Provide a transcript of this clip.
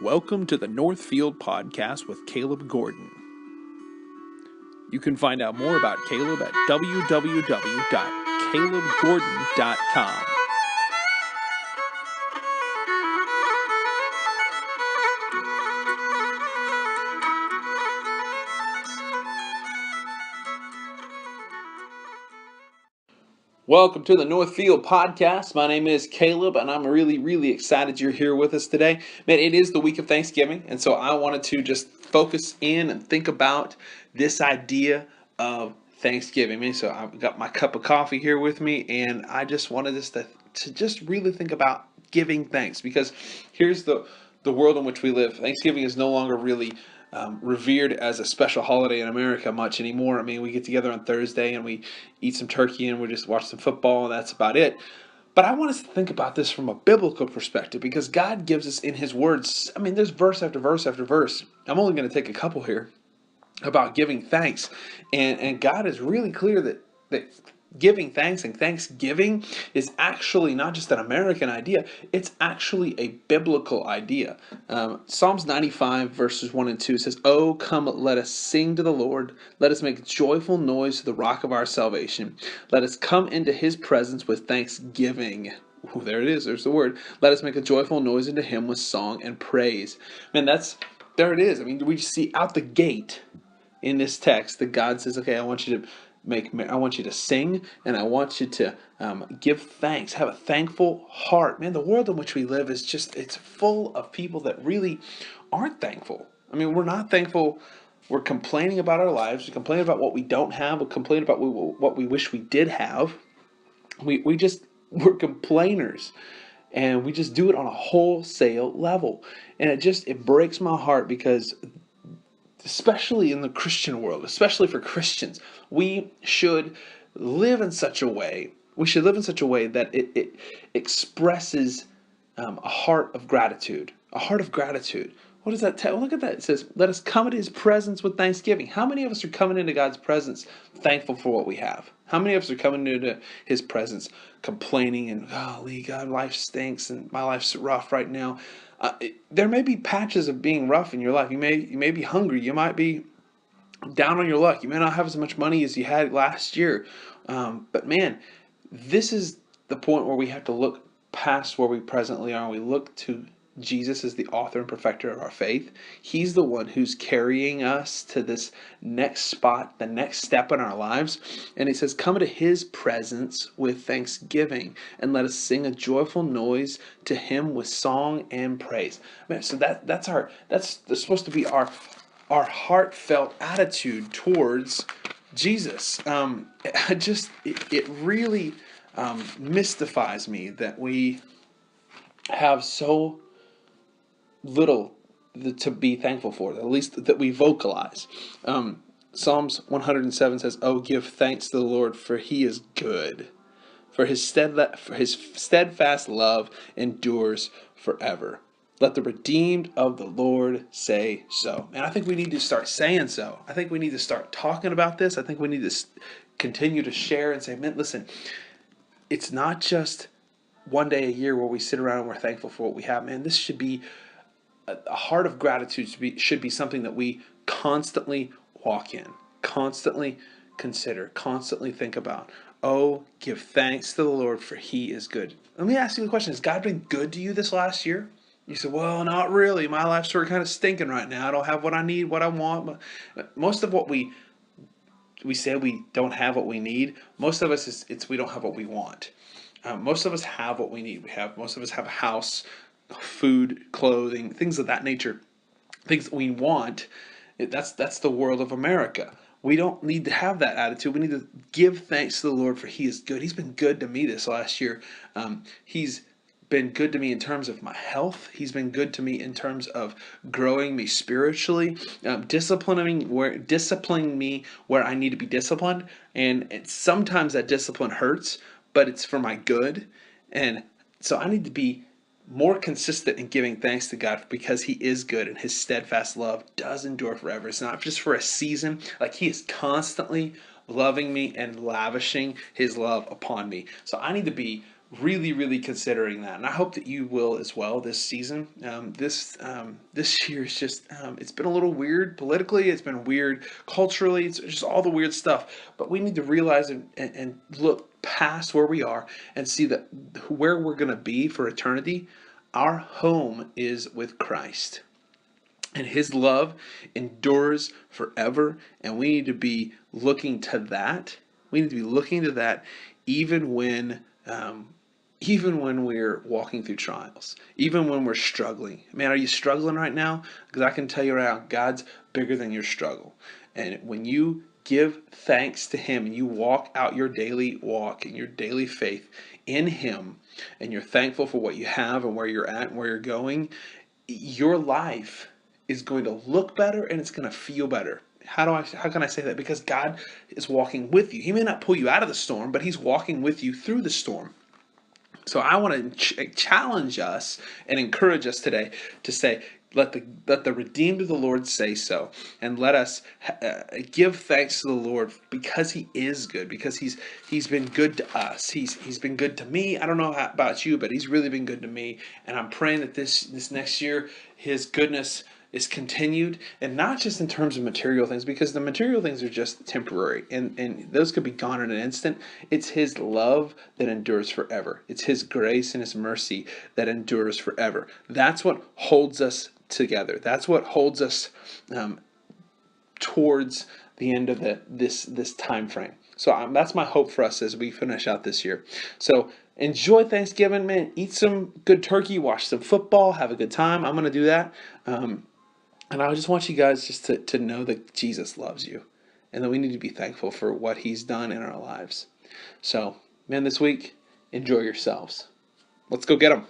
Welcome to the NorthField Podcast with Caleb Gordon. You can find out more about Caleb at www.calebgordon.com. Welcome to the NorthField Podcast. My name is Caleb, and I'm really excited you're here with us today. Man, it is the week of Thanksgiving, and so I wanted to just focus in and think about this idea of Thanksgiving. So I've got my cup of coffee here with me, and I just wanted us to just really think about giving thanks, because here's the world in which we live. Thanksgiving is no longer really revered as a special holiday in America much anymore. I mean, we get together on Thursday and we eat some turkey and we just watch some football, and that's about it. But I want us to think about this from a biblical perspective, because God gives us in His words, I mean, there's verse after verse after verse. I'm only going to take a couple here about giving thanks. And God is really clear that giving thanks and thanksgiving is actually not just an American idea, it's actually a biblical idea. Psalms 95 verses 1 and 2 says, "Oh, come, let us sing to the Lord. Let us make joyful noise to the rock of our salvation. Let us come into His presence with thanksgiving." Ooh, there it is. There's the word. Let us make a joyful noise unto Him with song and praise. Man, there it is. I mean, we see out the gate in this text that God says, okay, I want you to sing, and I want you to give thanks, have a thankful heart. Man, the world in which we live is it's full of people that really aren't thankful. I mean, we're not thankful. We're complaining about our lives. We complain about what we don't have. We complain about what we wish we did have. We're complainers. And we just do it on a wholesale level. And it breaks my heart, because especially in the Christian world, especially for Christians, we should live in such a way. That it expresses a heart of gratitude. A heart of gratitude. What does that tell? Look at that. It says, "Let us come into His presence with thanksgiving." How many of us are coming into God's presence thankful for what we have? How many of us are coming into His presence complaining and, golly, God, life stinks and my life's rough right now? There may be patches of being rough in your life. You may be hungry. You might be down on your luck. You may not have as much money as you had last year. But man, this is the point where we have to look past where we presently are. We look to Jesus as the author and perfecter of our faith. He's the one who's carrying us to this next spot, the next step in our lives. And He says, "Come into His presence with thanksgiving, and let us sing a joyful noise to Him with song and praise." Man, so that's supposed to be our heartfelt attitude towards Jesus. It really mystifies me that we have so little to be thankful for, at least that we vocalize. Psalms 107 says, "Oh, give thanks to the Lord, for He is good. For His steadfast love endures forever. Let the redeemed of the Lord say so." And I think we need to start saying so. I think we need to start talking about this. I think we need to continue to share and say, man, listen, it's not just one day a year where we sit around and we're thankful for what we have. Man, this should be a heart of gratitude. Should be something that we constantly walk in, constantly consider, constantly think about. Oh, give thanks to the Lord, for He is good. Let me ask you the question: has God been good to you this last year? You say, well, not really. My life's sort of kind of stinking right now. I don't have what I need, what I want. But most of what we say we don't have what we need, most of us it's we don't have what we want. Most of us have what we need. Most of us have a house, food, clothing, things of that nature, things that we want. That's the world of America. We don't need to have that attitude. We need to give thanks to the Lord, for He is good. He's been good to me this last year. He's been good to me in terms of my health. He's been good to me in terms of growing me spiritually, disciplining me where I need to be disciplined. And sometimes that discipline hurts, but it's for my good. And so I need to be more consistent in giving thanks to God, because He is good and His steadfast love does endure forever. It's not just for a season. Like, He is constantly loving me and lavishing His love upon me. So I need to be really, really considering that, and I hope that you will as well this season. This year is just it's been a little weird politically. It's been weird culturally. It's just all the weird stuff. But we need to realize and look past where we are and see that where we're going to be for eternity. Our home is with Christ. And his love endures forever. And we need to be looking to that. We need to be looking to that even when even when we're walking through trials, even when we're struggling. Man, are you struggling right now? Because I can tell you right now, God's bigger than your struggle. And when you give thanks to him and you walk out your daily walk and your daily faith in him, and you're thankful for what you have and where you're at and where you're going, your life is going to look better and it's going to feel better. How can I say that? Because God is walking with you. He may not pull you out of the storm, but he's walking with you through the storm. So I want to challenge us and encourage us today to say, let the redeemed of the Lord say so, and let us give thanks to the Lord because he is good, because he's been good to us. He's been good to me. I don't know about you, but he's really been good to me, and I'm praying that this next year his goodness is continued, and not just in terms of material things, because the material things are just temporary and those could be gone in an instant. It's his love that endures forever. It's his grace and his mercy that endures forever. That's what holds us together. That's what holds us towards the end of this time frame. So that's my hope for us as we finish out this year. So enjoy Thanksgiving, man. Eat some good turkey, watch some football, have a good time. I'm going to do that. And I just want you guys just to know that Jesus loves you and that we need to be thankful for what he's done in our lives. So, man, this week, enjoy yourselves. Let's go get them.